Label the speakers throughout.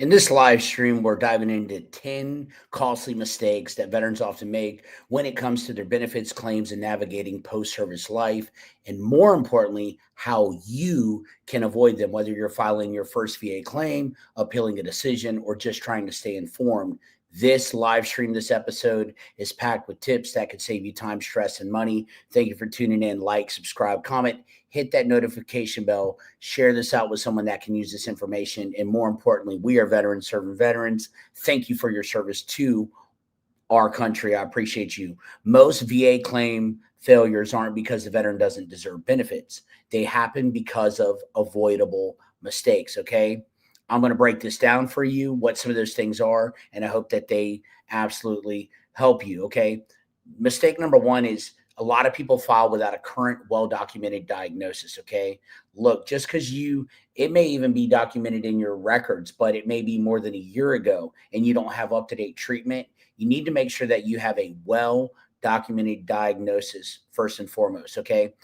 Speaker 1: In this live stream, we're diving into 10 costly mistakes that veterans often make when it comes to their benefits, claims, and navigating post service life. And more importantly, how you can avoid them, whether you're filing your first VA claim, appealing a decision, or just trying to stay informed. This live stream, this episode is packed with tips that could save you time, stress, and money. Thank you for tuning in. Like, subscribe, comment, hit that notification bell, share this out with someone that can use this information. And more importantly, we are veterans serving veterans. Thank you for your service to our country. I appreciate you. Most VA claim failures aren't because the veteran doesn't deserve benefits. They happen because of avoidable mistakes. Okay. I'm going to break this down for you, what some of those things are, and I hope that they absolutely help you. Okay. Mistake number one is a lot of people file without a current, well documented diagnosis. Okay. Look, just because it may even be documented in your records, but it may be more than a year ago and you don't have up to date treatment. You need to make sure that you have a well documented diagnosis first and foremost. Okay.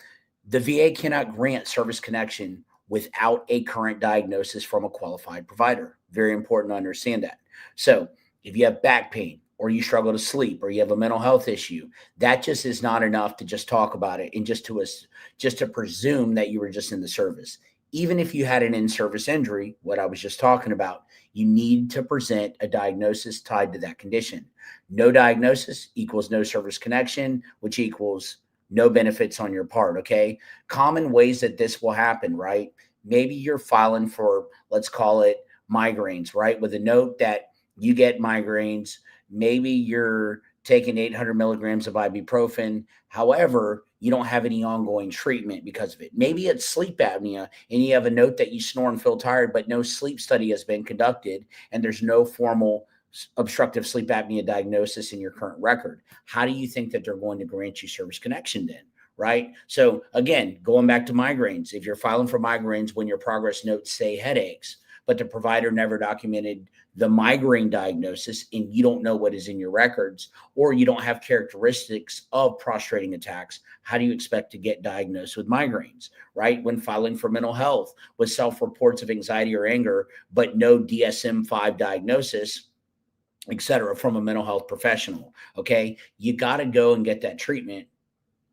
Speaker 1: The VA cannot grant service connection without a current diagnosis from a qualified provider. Very important to understand that. So if you have back pain, or you struggle to sleep, or you have a mental health issue, that just is not enough to just talk about it and just to presume that you were just in the service. Even if you had an in-service injury, what I was just talking about, you need to present a diagnosis tied to that condition. No diagnosis equals no service connection, which equals no benefits on your part. Okay. Common ways that this will happen, right? Maybe you're filing for, let's call it migraines, right? With a note that you get migraines. Maybe you're taking 800 milligrams of ibuprofen. However, you don't have any ongoing treatment because of it. Maybe it's sleep apnea and you have a note that you snore and feel tired, but no sleep study has been conducted and there's no formal obstructive sleep apnea diagnosis in your current record. How do you think that they're going to grant you service connection then? Right. So again, going back to migraines, if you're filing for migraines when your progress notes say headaches, but the provider never documented the migraine diagnosis and you don't know what is in your records, or you don't have characteristics of prostrating attacks, how do you expect to get diagnosed with migraines, right? When filing for mental health with self-reports of anxiety or anger, but no DSM-5 diagnosis, etc., from a mental health professional. Okay. You got to go and get that treatment.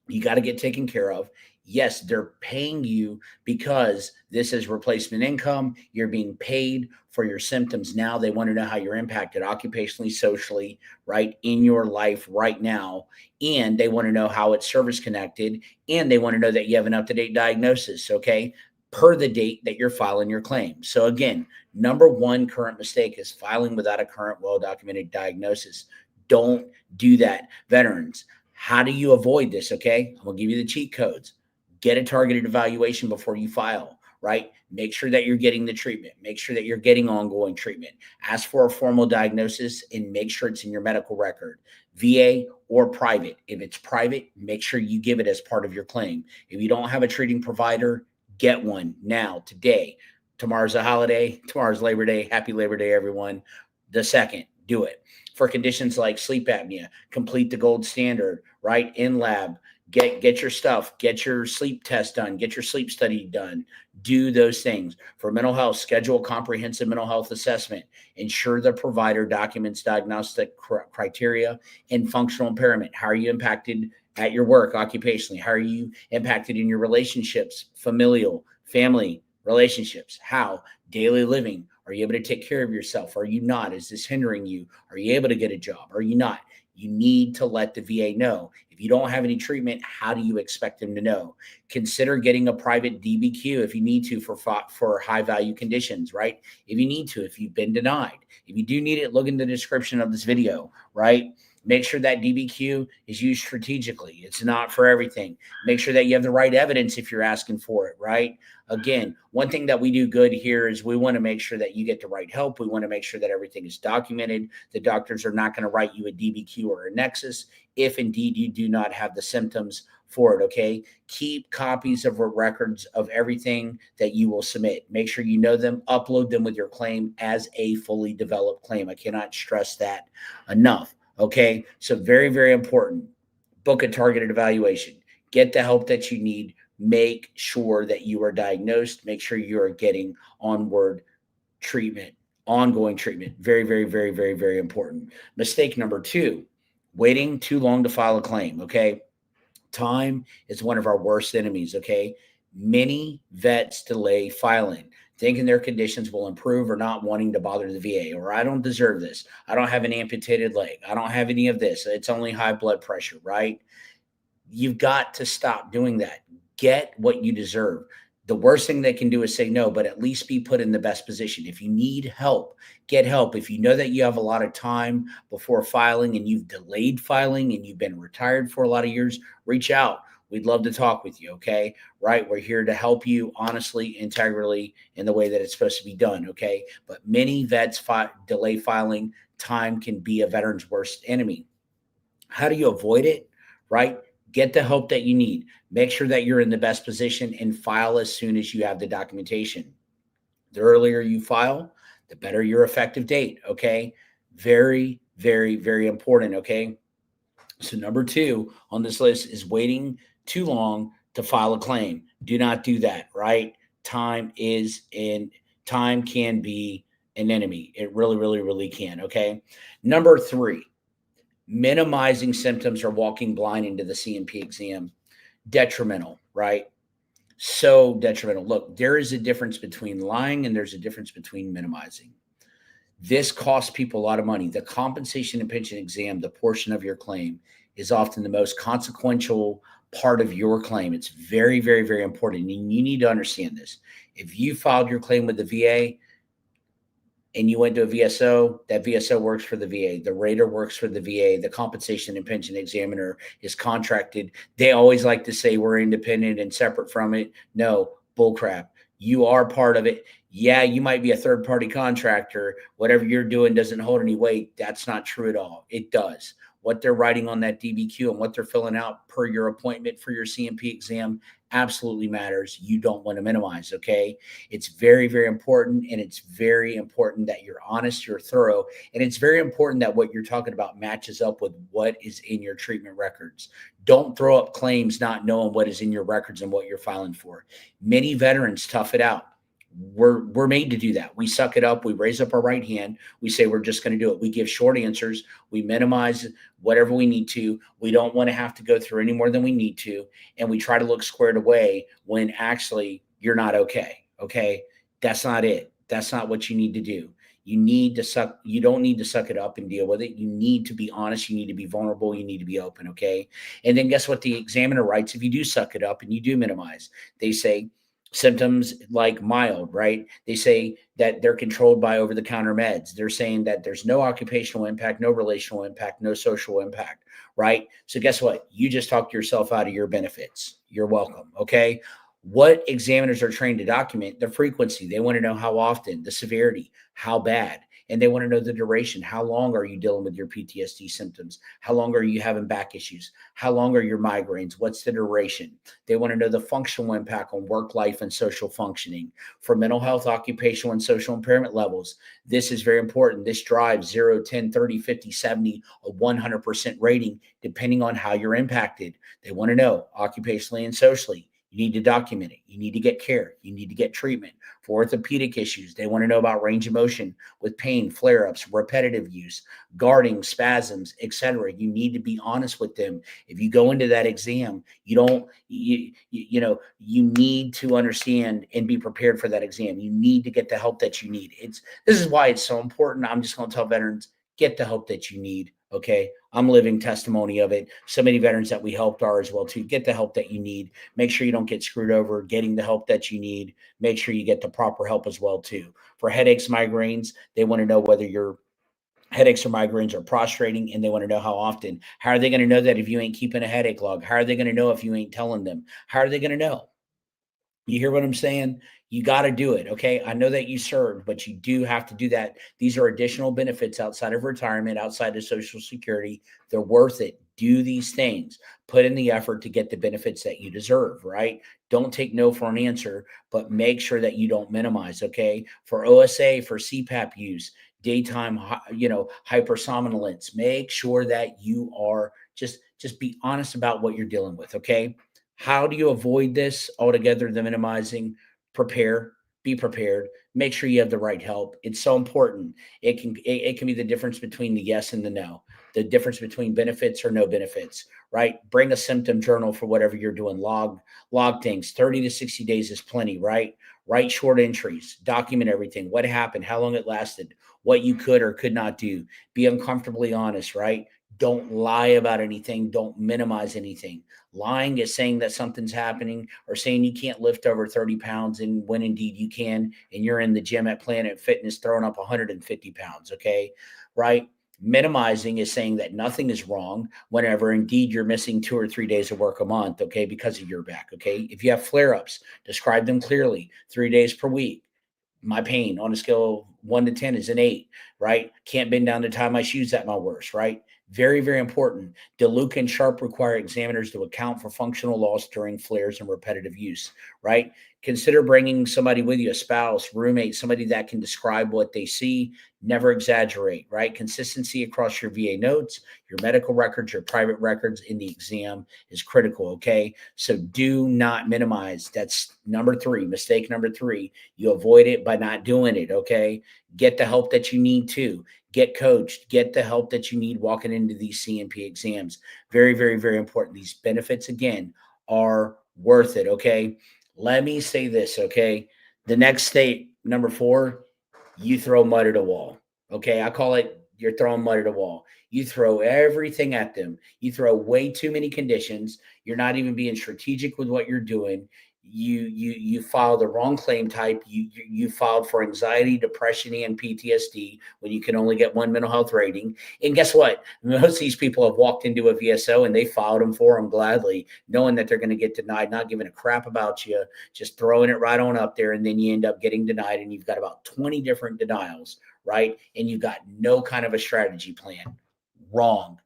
Speaker 1: You got to get taken care of. Yes, they're paying you because this is replacement income. You're being paid for your symptoms now. They want to know how you're impacted occupationally, socially, right, in your life right now. And they want to know how it's service connected. And they want to know that you have an up-to-date diagnosis, okay, per the date that you're filing your claim. So again, number one current mistake is filing without a current, well-documented diagnosis. Don't do that, veterans. How do you avoid this? Okay. I'm going to give you the cheat codes. Get a targeted evaluation before you file, right? Make sure that you're getting the treatment. Make sure that you're getting ongoing treatment. Ask for a formal diagnosis and make sure it's in your medical record, VA or private. If it's private, make sure you give it as part of your claim. If you don't have a treating provider, get one now, today. Tomorrow's a holiday. Tomorrow's Labor Day. Happy Labor Day, everyone. The second, do it. For conditions like sleep apnea, complete the gold standard, right? In lab, get your stuff, get your sleep test done, get your sleep study done, do those things. For mental health, schedule a comprehensive mental health assessment, ensure the provider documents diagnostic criteria and functional impairment. How are you impacted at your work, occupationally? How are you impacted in your relationships, familial, family relationships? How? Daily living. Are you able to take care of yourself? Are you not? Is this hindering you? Are you able to get a job? Are you not? You need to let the VA know. If you don't have any treatment, how do you expect them to know? Consider getting a private DBQ if you need to for high value conditions, right? If you need to, if you've been denied. If you do need it, look in the description of this video, right? Make sure that DBQ is used strategically. It's not for everything. Make sure that you have the right evidence if you're asking for it, right? Again, one thing that we do good here is we want to make sure that you get the right help. We want to make sure that everything is documented. The doctors are not going to write you a DBQ or a Nexus if indeed you do not have the symptoms for it, okay? Keep copies of records of everything that you will submit. Make sure you know them, upload them with your claim as a fully developed claim. I cannot stress that enough. Okay, so very, very important. Book a targeted evaluation. Get the help that you need. Make sure that you are diagnosed. Make sure you are getting onward treatment. ongoing treatment. Very, very, very, very, very important. Mistake number two, waiting too long to file a claim. Okay. Time is one of our worst enemies. Okay. Many vets delay filing, thinking their conditions will improve or not wanting to bother the VA, or I don't deserve this. I don't have an amputated leg. I don't have any of this. It's only high blood pressure, right? You've got to stop doing that. Get what you deserve. The worst thing they can do is say no, but at least be put in the best position. If you need help, get help. If you know that you have a lot of time before filing and you've delayed filing and you've been retired for a lot of years, reach out. We'd love to talk with you. Okay. Right. We're here to help you honestly, integrally, in the way that it's supposed to be done. Okay. But many vets delay filing. Time can be a veteran's worst enemy. How do you avoid it? Right? Get the help that you need. Make sure that you're in the best position and file as soon as you have the documentation. The earlier you file, the better your effective date. Okay. Very, very, very important. Okay. So, number two on this list is waiting too long to file a claim. Do not do that. Right? Time can be an enemy. It really, really, really can. Okay. Number three, minimizing symptoms or walking blind into the C&P exam. Detrimental, right? So detrimental. Look, there is a difference between lying and there's a difference between minimizing. This costs people a lot of money. The compensation and pension exam, the portion of your claim, is often the most consequential part of your claim. It's very, very, very important. And you need to understand this. If you filed your claim with the VA, and you went to a VSO, that VSO works for the VA. The rater works for the VA. The compensation and pension examiner is contracted. They always like to say we're independent and separate from it. No, bullcrap. You are part of it. Yeah, you might be a third party contractor. Whatever you're doing doesn't hold any weight. That's not true at all. It does. What they're writing on that DBQ and what they're filling out per your appointment for your C&P exam absolutely matters. You don't want to minimize. Okay. It's very, very important. And it's very important that you're honest, you're thorough. And it's very important that what you're talking about matches up with what is in your treatment records. Don't throw up claims not knowing what is in your records and what you're filing for. Many veterans tough it out. We're made to do that. We suck it up. We raise up our right hand. We say we're just going to do it. We give short answers. We minimize whatever we need to. We don't want to have to go through any more than we need to. And we try to look squared away when actually you're not okay. Okay. That's not it. That's not what you need to do. You don't need to suck it up and deal with it. You need to be honest. You need to be vulnerable. You need to be open. Okay. And then guess what the examiner writes if you do suck it up and you do minimize? They say, symptoms like mild, right? They say that they're controlled by over the counter meds. They're saying that there's no occupational impact, no relational impact, no social impact, right? So guess what? You just talked yourself out of your benefits. You're welcome. Okay. What examiners are trained to document: the frequency. They want to know how often, the severity, how bad, and they want to know the duration. How long are you dealing with your PTSD symptoms? How long are you having back issues? How long are your migraines? What's the duration? They want to know the functional impact on work life and social functioning. For mental health, occupational, and social impairment levels, this is very important. This drives 0, 10, 30, 50, 70, a 100% rating, depending on how you're impacted. They want to know occupationally and socially. You need to document it. You need to get care. You need to get treatment. For orthopedic issues, they want to know about range of motion with pain, flare-ups, repetitive use, guarding, spasms, etc. You need to be honest with them. If you go into that exam, you need to understand and be prepared for that exam. You need to get the help that you need. This is why it's so important. I'm just going to tell veterans, get the help that you need. Okay. I'm living testimony of it. So many veterans that we helped are as well too. Get the help that you need. Make sure you don't get screwed over getting the help that you need. Make sure you get the proper help as well too. For headaches, migraines, they want to know whether your headaches or migraines are prostrating, and they want to know how often. How are they going to know that if you ain't keeping a headache log? How are they going to know if you ain't telling them? How are they going to know? You hear what I'm saying? You got to do it. Okay. I know that you served, but you do have to do that. These are additional benefits outside of retirement, outside of Social Security. They're worth it. Do these things. Put in the effort to get the benefits that you deserve, right? Don't take no for an answer, but make sure that you don't minimize. Okay. For OSA, for CPAP use, daytime, hypersomnolence, make sure that you are just be honest about what you're dealing with. Okay. How do you avoid this altogether? The minimizing, prepare. be prepared. Make sure you have the right help. It's so important. It can be the difference between the yes and the no, the difference between benefits or no benefits, right? Bring a symptom journal for whatever you're doing. Log things. 30 to 60 days is plenty, right? Write short entries, document everything, what happened, how long it lasted, what you could or could not do. Be uncomfortably honest, right? Don't lie about anything. Don't minimize anything. Lying is saying that something's happening or saying you can't lift over 30 pounds and when indeed you can, and you're in the gym at Planet Fitness throwing up 150 pounds, okay? Right? Minimizing is saying that nothing is wrong whenever indeed you're missing 2 or 3 days of work a month, okay, because of your back, okay? If you have flare ups, describe them clearly, 3 days per week. My pain on a scale of 1 to 10 is an 8, right? Can't bend down to tie my shoes at my worst, right? Very, very important. DeLuca and Sharp require examiners to account for functional loss during flares and repetitive use, right? Consider bringing somebody with you, a spouse, roommate, somebody that can describe what they see. Never exaggerate, right? Consistency across your VA notes, your medical records, your private records in the exam is critical, okay? So do not minimize. That's number three, mistake number three. You avoid it by not doing it, okay? Get the help that you need to. Get coached. Get the help that you need walking into these CNP exams. Very, very, very important. These benefits, again, are worth it, okay? Let me say this, okay? The next state, number four, you throw mud at a wall, okay? I call it you're throwing mud at a wall. You throw everything at them. You throw way too many conditions. You're not even being strategic with what you're doing. You file the wrong claim type. You filed for anxiety, depression, and PTSD when you can only get one mental health rating. And guess what? Most of these people have walked into a VSO and they filed them for them gladly, knowing that they're going to get denied, not giving a crap about you, just throwing it right on up there, and then you end up getting denied, and you've got about 20 different denials, right? And you've got no kind of a strategy plan. Wrong,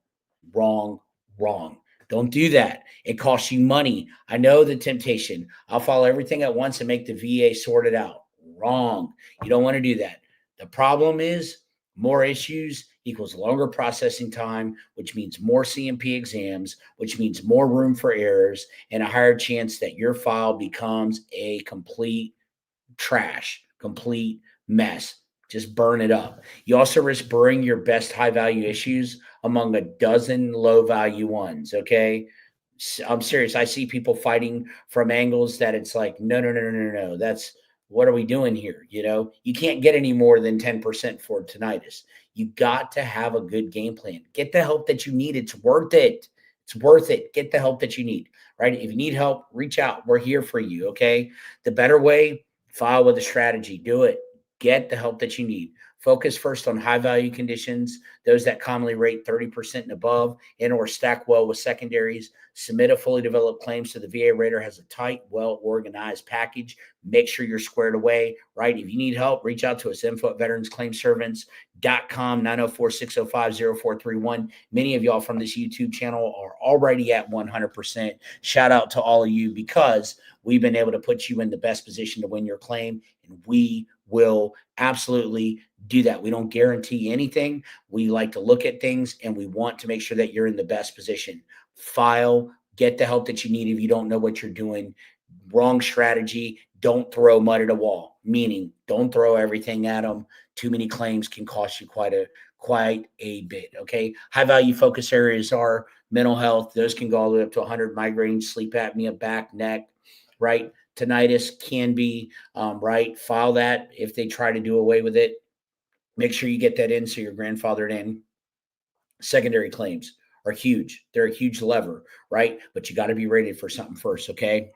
Speaker 1: wrong, wrong. Don't do that. It costs you money. I know the temptation. I'll follow everything at once and make the VA sort it out. Wrong. You don't want to do that. The problem is more issues equals longer processing time, which means more CMP exams, which means more room for errors and a higher chance that your file becomes a complete trash, complete mess. Just burn it up. You also risk burying your best high value issues among a dozen low value ones. Okay. I'm serious. I see people fighting from angles that it's like, no, no, no, no, no, no. That's what are we doing here? You know, you can't get any more than 10% for tinnitus. You got to have a good game plan. Get the help that you need. It's worth it. It's worth it. Get the help that you need, right? If you need help, reach out. We're here for you. Okay. The better way, file with a strategy. Do it. Get the help that you need. Focus first on high value conditions, those that commonly rate 30% and above and or stack well with secondaries. Submit a fully developed claim so the VA rater has a tight, well-organized package. Make sure you're squared away, right? If you need help, reach out to us, info@veteransclaimservants.com, 904-605-0431. Many of y'all from this YouTube channel are already at 100%. Shout out to all of you because we've been able to put you in the best position to win your claim, and we will absolutely do that. We don't guarantee anything. We like to look at things, and we want to make sure that you're in the best position. File, get the help that you need if you don't know what you're doing. Wrong strategy. Don't throw mud at a wall, meaning don't throw everything at them. Too many claims can cost you quite a bit. Okay. High value focus areas are mental health. Those can go all the way up to 100 migraines, sleep apnea, back, neck, right? Tinnitus can be, right. File that if they try to do away with it. Make sure you get that in so you're grandfathered in. Secondary claims are huge. They're a huge lever, right? But you got to be rated for something first, okay?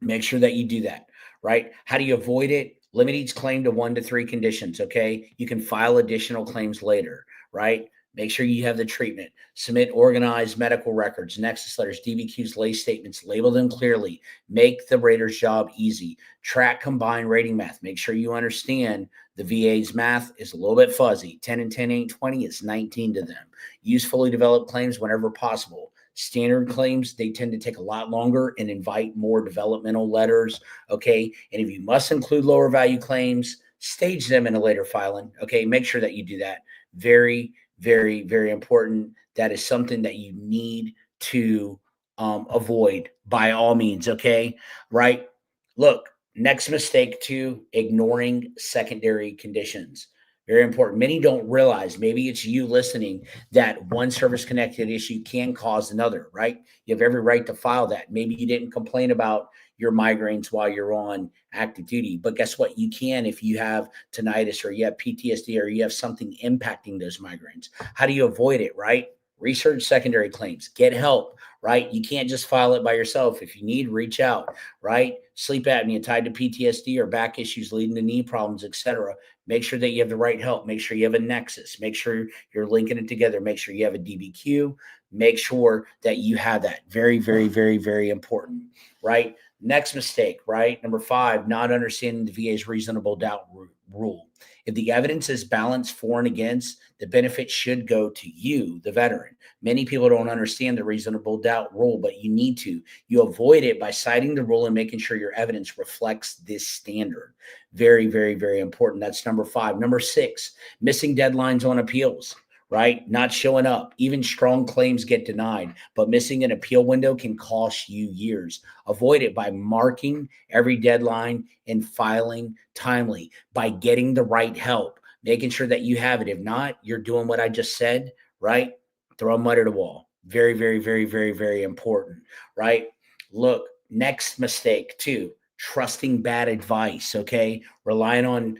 Speaker 1: Make sure that you do that, right? How do you avoid it? Limit each claim to 1 to 3 conditions, okay? You can file additional claims later, right? Make sure you have the treatment. Submit organized medical records, Nexus letters, DBQs, lay statements. Label them clearly. Make the rater's job easy. Track combined rating math. Make sure you understand the VA's math is a little bit fuzzy. 10 and 10 ain't 20. It's 19 to them. Use fully developed claims whenever possible. Standard claims, they tend to take a lot longer and invite more developmental letters, okay? And if you must include lower value claims, stage them in a later filing, okay? Make sure that you do that. Very, very, very important. That is something that you need to avoid by all means, okay? Right? Look, Next mistake, two, ignoring secondary conditions. Very important. Many don't realize, maybe it's you listening, that one service connected issue can cause another, right? You have every right to file that. Maybe you didn't complain about your migraines while you're on active duty, but guess what? You can if you have tinnitus or you have PTSD or you have something impacting those migraines. How do you avoid it, right? Research secondary claims, get help, right? You can't just file it by yourself. If you need, reach out, right? Sleep apnea tied to PTSD or back issues leading to knee problems, etc. Make sure that you have the right help. Make sure you have a Nexus. Make sure you're linking it together. Make sure you have a DBQ. Make sure that you have that. Very, very, very, very important, right? Next mistake, right? Number five, not understanding the VA's reasonable doubt rule. If the evidence is balanced for and against, the benefit should go to you, the veteran. Many people don't understand the reasonable doubt rule, but you need to. You avoid it by citing the rule and making sure your evidence reflects this standard. Very, very, very important. That's number five. Number six, missing deadlines on appeals, right? Not showing up. Even strong claims get denied, but missing an appeal window can cost you years. Avoid it by marking every deadline and filing timely, by getting the right help, making sure that you have it. If not, you're doing what I just said, right? Throw mud at a wall. Very, very, very, very, very important, right? Look, next mistake too, trusting bad advice. Okay, relying on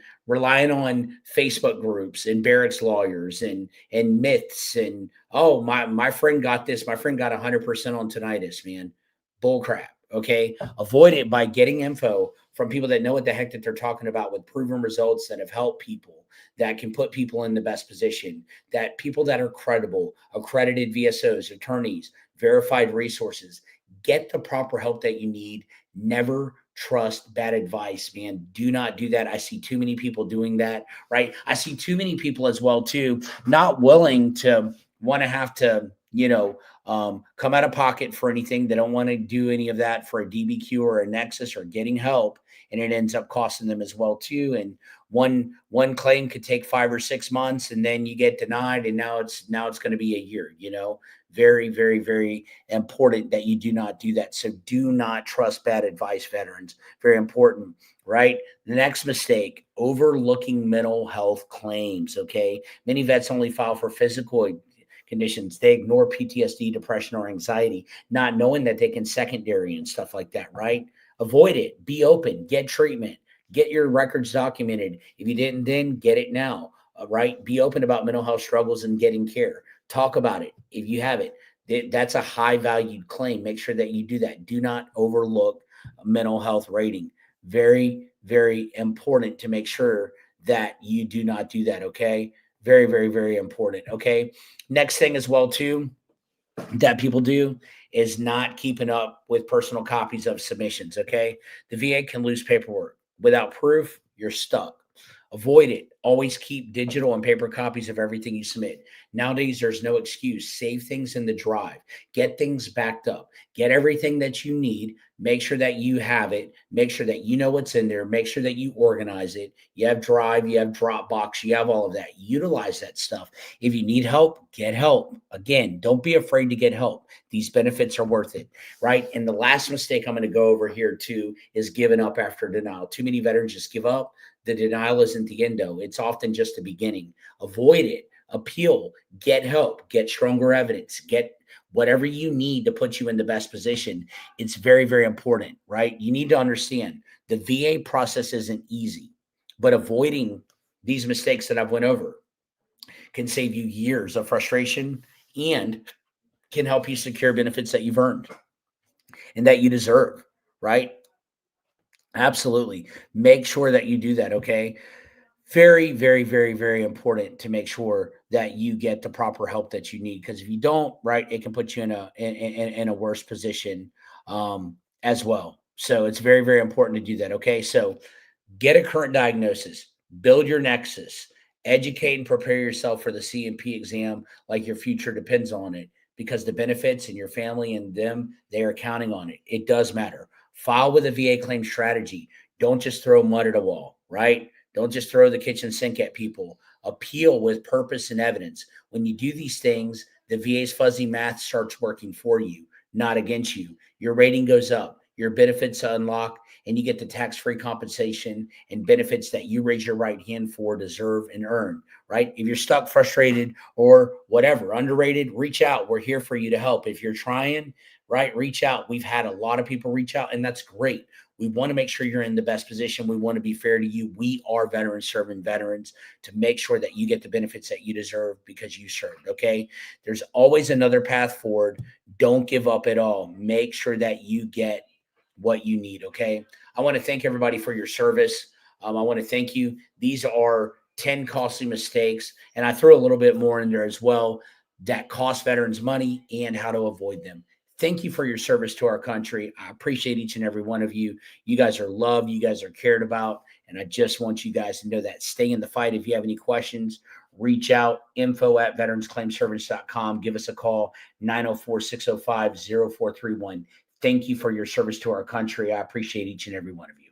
Speaker 1: Facebook groups and Barrett's lawyers and myths and, oh, my friend got this. My friend got 100% on tinnitus. Man, bull crap. Okay, avoid it by getting info from people that know what the heck that they're talking about, with proven results that have helped people, that can put people in the best position, that people that are credible, accredited VSOs, attorneys, verified resources. Get the proper help that you need. Never trust bad advice, man. Do not do that. I see too many people doing that, right? I see too many people as well, too, not willing to want to have to, come out of pocket for anything. They don't want to do any of that for a DBQ or a Nexus or getting help. And it ends up costing them as well, too. And one claim could take 5 or 6 months, and then you get denied, and now it's going to be a year. Very, very, very important that you do not do that. So do not trust bad advice, veterans. Very important, right? The next mistake, overlooking mental health claims. Okay, many vets only file for physical conditions. They ignore PTSD, depression, or anxiety, not knowing that they can secondary and stuff like that, right? Avoid it. Be open. Get treatment. Get your records documented. If you didn't then, get it now, right? Be open about mental health struggles and getting care. Talk about it if you have it. That's a high valued claim. Make sure that you do that. Do not overlook a mental health rating. Very, very important to make sure that you do not do that, okay? Very, very, very important, okay? Next thing as well, too, that people do is not keeping up with personal copies of submissions, okay? The VA can lose paperwork. Without proof, you're stuck. Avoid it. Always keep digital and paper copies of everything you submit. Nowadays, there's no excuse. Save things in the drive. Get things backed up. Get everything that you need. Make sure that you have it. Make sure that you know what's in there. Make sure that you organize it. You have Drive, you have Dropbox, you have all of that. Utilize that stuff. If you need help, get help. Again, don't be afraid to get help. These benefits are worth it, right? And the last mistake I'm going to go over here too is giving up after denial. Too many veterans just give up. The denial isn't the end, though. It's often just the beginning. Avoid it. Appeal. Get help. Get stronger evidence. Get whatever you need to put you in the best position. It's very, very important, right? You need to understand the VA process isn't easy, but avoiding these mistakes that I've went over can save you years of frustration and can help you secure benefits that you've earned and that you deserve, right? Absolutely. Make sure that you do that, okay? Very, very, very, very important to make sure that you get the proper help that you need. Because if you don't, right, it can put you in a worse position as well. So it's very, very important to do that. Okay, so get a current diagnosis, build your Nexus, educate and prepare yourself for the C&P exam like your future depends on it, because the benefits and your family and them, they are counting on it. It does matter. File with a VA claim strategy. Don't just throw mud at a wall, right? Don't just throw the kitchen sink at people. Appeal with purpose and evidence. When you do these things, the VA's fuzzy math starts working for you, not against you. Your rating goes up. your benefits unlock, and you get the tax-free compensation and benefits that you raise your right hand for, deserve, and earn, right? If you're stuck, frustrated, or whatever, underrated, reach out. We're here for you to help. If you're trying, right, reach out. We've had a lot of people reach out, and that's great. We want to make sure you're in the best position. We want to be fair to you. We are veterans serving veterans to make sure that you get the benefits that you deserve because you served, okay? There's always another path forward. Don't give up at all. Make sure that you get what you need, okay? I want to thank everybody for your service. I want to thank you. These are 10 costly mistakes, and I throw a little bit more in there as well that cost veterans money and how to avoid them. Thank you for your service to our country. I appreciate each and every one of you. You guys are loved. You guys are cared about. And I just want you guys to know that. Stay in the fight. If you have any questions, reach out, info@veteransclaimservice.com. Give us a call, 904-605-0431. Thank you for your service to our country. I appreciate each and every one of you.